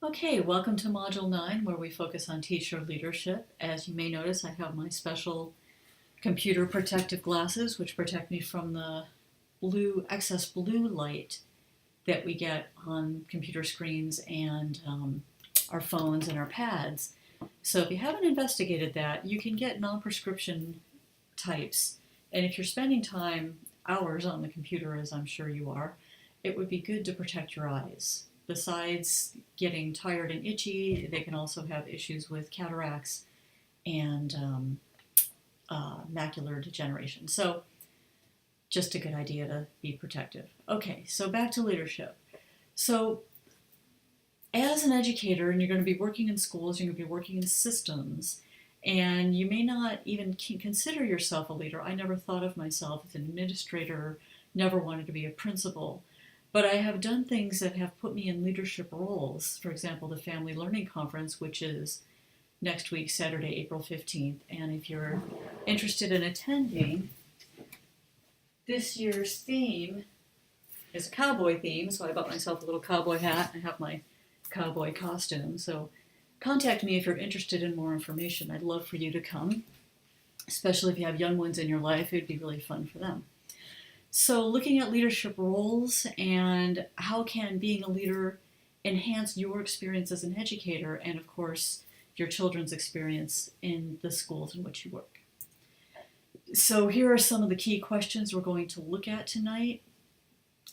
Okay, welcome to Module 9, where we focus on teacher leadership. As you may notice, I have my special computer protective glasses, which protect me from the excess blue light that we get on computer screens and our phones and our pads. So if you haven't investigated that, you can get non-prescription types. And if you're spending hours on the computer, as I'm sure you are, it would be good to protect your eyes. Besides getting tired and itchy, they can also have issues with cataracts and macular degeneration. So just a good idea to be protective. Okay, so back to leadership. So as an educator, and you're going to be working in schools, you're going to be working in systems, and you may not even consider yourself a leader. I never thought of myself as an administrator, never wanted to be a principal. But I have done things that have put me in leadership roles. For example, the Family Learning Conference, which is next week, Saturday, April 15th. And if you're interested in attending, this year's theme is a cowboy theme. So I bought myself a little cowboy hat and have my cowboy costume. So contact me if you're interested in more information. I'd love for you to come, especially if you have young ones in your life. It would be really fun for them. So looking at leadership roles and how can being a leader enhance your experience as an educator and, of course, your children's experience in the schools in which you work. So here are some of the key questions we're going to look at tonight.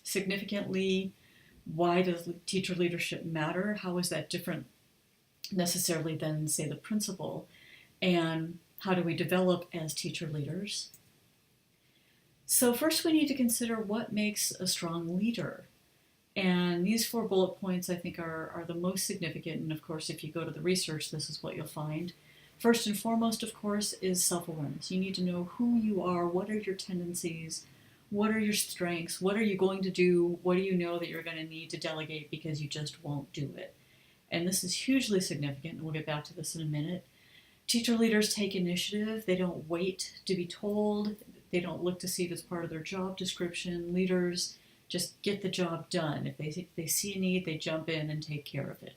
Significantly, why does teacher leadership matter? How is that different necessarily than, say, the principal? And how do we develop as teacher leaders? So first we need to consider what makes a strong leader. And these 4 bullet points I think are the most significant. And of course, if you go to the research, this is what you'll find. First and foremost, of course, is self-awareness. You need to know who you are, what are your tendencies, what are your strengths, what are you going to do, what do you know that you're going to need to delegate because you just won't do it. And this is hugely significant, and we'll get back to this in a minute. Teacher leaders take initiative. They don't wait to be told. They don't look to see if it's part of their job description. Leaders just get the job done. If they see a need, they jump in and take care of it.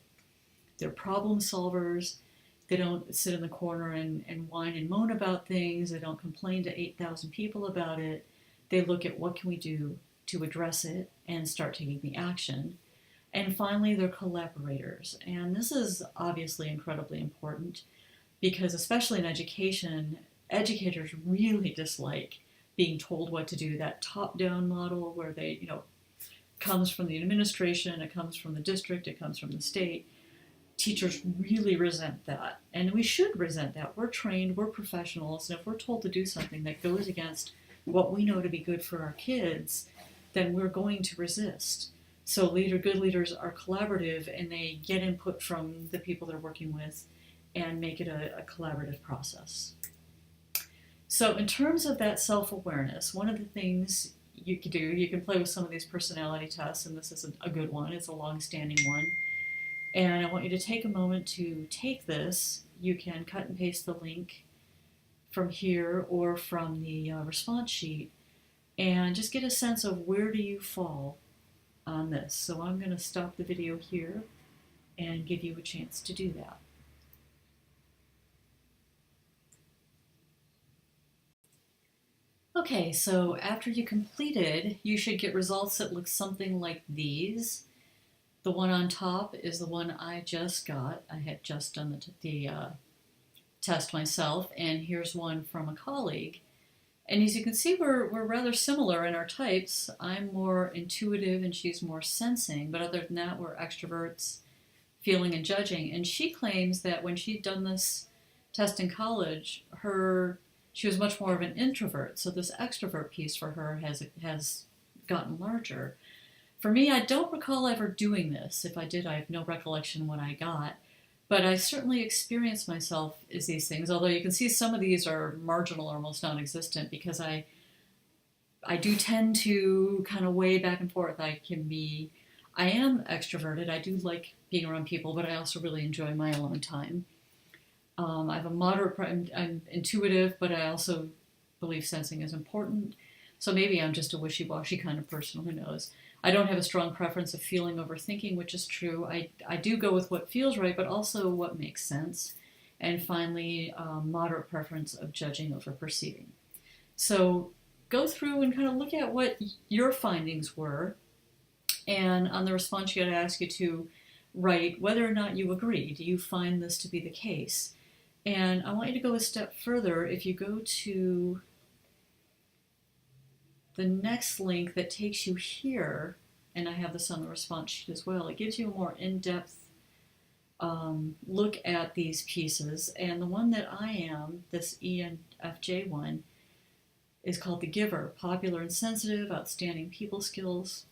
They're problem solvers. They don't sit in the corner and whine and moan about things. They don't complain to 8,000 people about it. They look at what can we do to address it and start taking the action. And finally, they're collaborators. And this is obviously incredibly important because especially in education, educators really dislike being told what to do, that top-down model where they, comes from the administration, it comes from the district, it comes from the state. Teachers really resent that, and we should resent that. We're trained, we're professionals, and if we're told to do something that goes against what we know to be good for our kids, then we're going to resist. So good leaders are collaborative, and they get input from the people they're working with and make it a collaborative process. So in terms of that self-awareness, one of the things you can do, you can play with some of these personality tests, and this is a good one. It's a long-standing one. And I want you to take a moment to take this. You can cut and paste the link from here or from the response sheet and just get a sense of where do you fall on this. So I'm going to stop the video here and give you a chance to do that. Okay, so after you completed, you should get results that look something like these. The one on top is the one I just got. I had just done the test myself, and here's one from a colleague. And as you can see, we're rather similar in our types. I'm more intuitive and she's more sensing, but other than that, we're extroverts, feeling and judging. And she claims that when she'd done this test in college, she was much more of an introvert, so this extrovert piece for her has gotten larger. For me, I don't recall ever doing this. If I did, I have no recollection what I got. But I certainly experienced myself as these things, although you can see some of these are marginal or almost non-existent because I do tend to kind of weigh back and forth. I am extroverted. I do like being around people, but I also really enjoy my alone time. I have a I'm intuitive, but I also believe sensing is important. So maybe I'm just a wishy-washy kind of person, who knows. I don't have a strong preference of feeling over thinking, which is true. I do go with what feels right, but also what makes sense. And finally, moderate preference of judging over perceiving. So go through and kind of look at what your findings were. And on the response sheet, I ask you to write whether or not you agree. Do you find this to be the case? And I want you to go a step further. If you go to the next link that takes you here, and I have this on the response sheet as well, it gives you a more in-depth look at these pieces. And the one that I am, this ENFJ one, is called The Giver, Popular and Sensitive, Outstanding People Skills.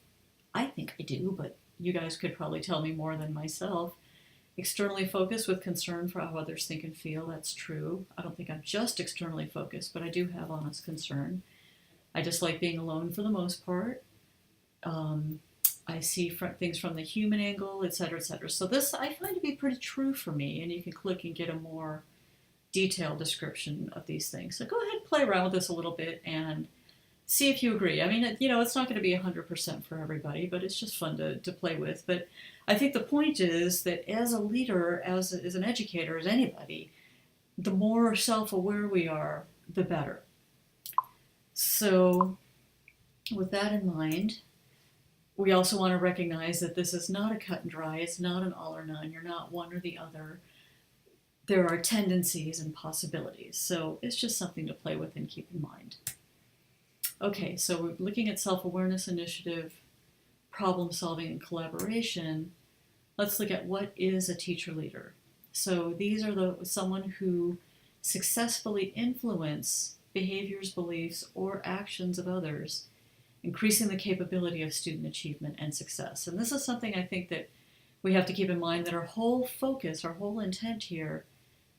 I think I do, but you guys could probably tell me more than myself. Externally focused with concern for how others think and feel, that's true. I don't think I'm just externally focused, but I do have honest concern. I just like being alone for the most part. I see things from the human angle, etc., etc. So this I find to be pretty true for me, and you can click and get a more detailed description of these things. So go ahead and play around with this a little bit and see if you agree. I mean, it's not going to be 100% for everybody, but it's just fun to play with. But I think the point is that as a leader, as an educator, as anybody, the more self-aware we are, the better. So with that in mind, we also want to recognize that this is not a cut and dry. It's not an all or none. You're not one or the other. There are tendencies and possibilities. So it's just something to play with and keep in mind. Okay, so we're looking at self-awareness, initiative, problem solving, and collaboration. Let's look at what is a teacher leader. So these are someone who successfully influence behaviors, beliefs, or actions of others, increasing the capability of student achievement and success. And this is something I think that we have to keep in mind, that our whole focus, our whole intent here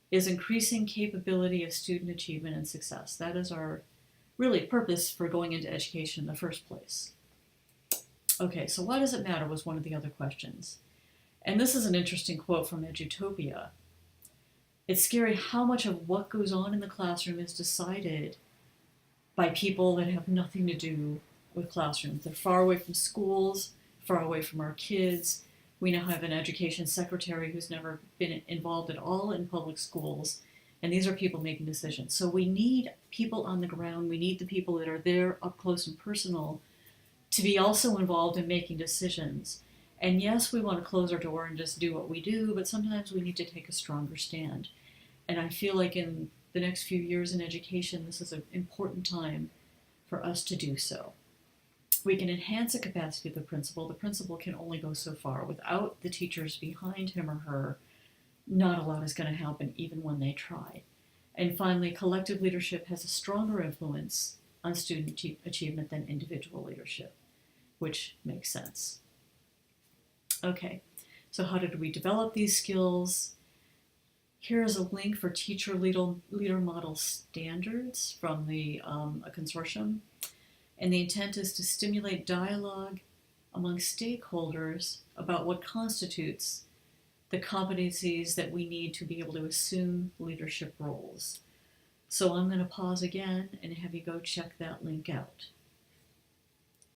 is increasing capability of student achievement and success. That is our really purpose for going into education in the first place. Okay, so why does it matter was one of the other questions. And this is an interesting quote from Edutopia. It's scary how much of what goes on in the classroom is decided by people that have nothing to do with classrooms. They're far away from schools, far away from our kids. We now have an education secretary who's never been involved at all in public schools. And these are people making decisions. So we need people on the ground. We need the people that are there up close and personal to be also involved in making decisions. And yes, we want to close our door and just do what we do, but sometimes we need to take a stronger stand. And I feel like in the next few years in education, this is an important time for us to do so. We can enhance the capacity of the principal. The principal can only go so far. Without the teachers behind him or her, not a lot is going to happen even when they try. And finally, collective leadership has a stronger influence on student achievement than individual leadership, which makes sense. Okay, so how did we develop these skills? Here is a link for teacher leader model standards from a consortium. And the intent is to stimulate dialogue among stakeholders about what constitutes the competencies that we need to be able to assume leadership roles. So I'm going to pause again and have you go check that link out.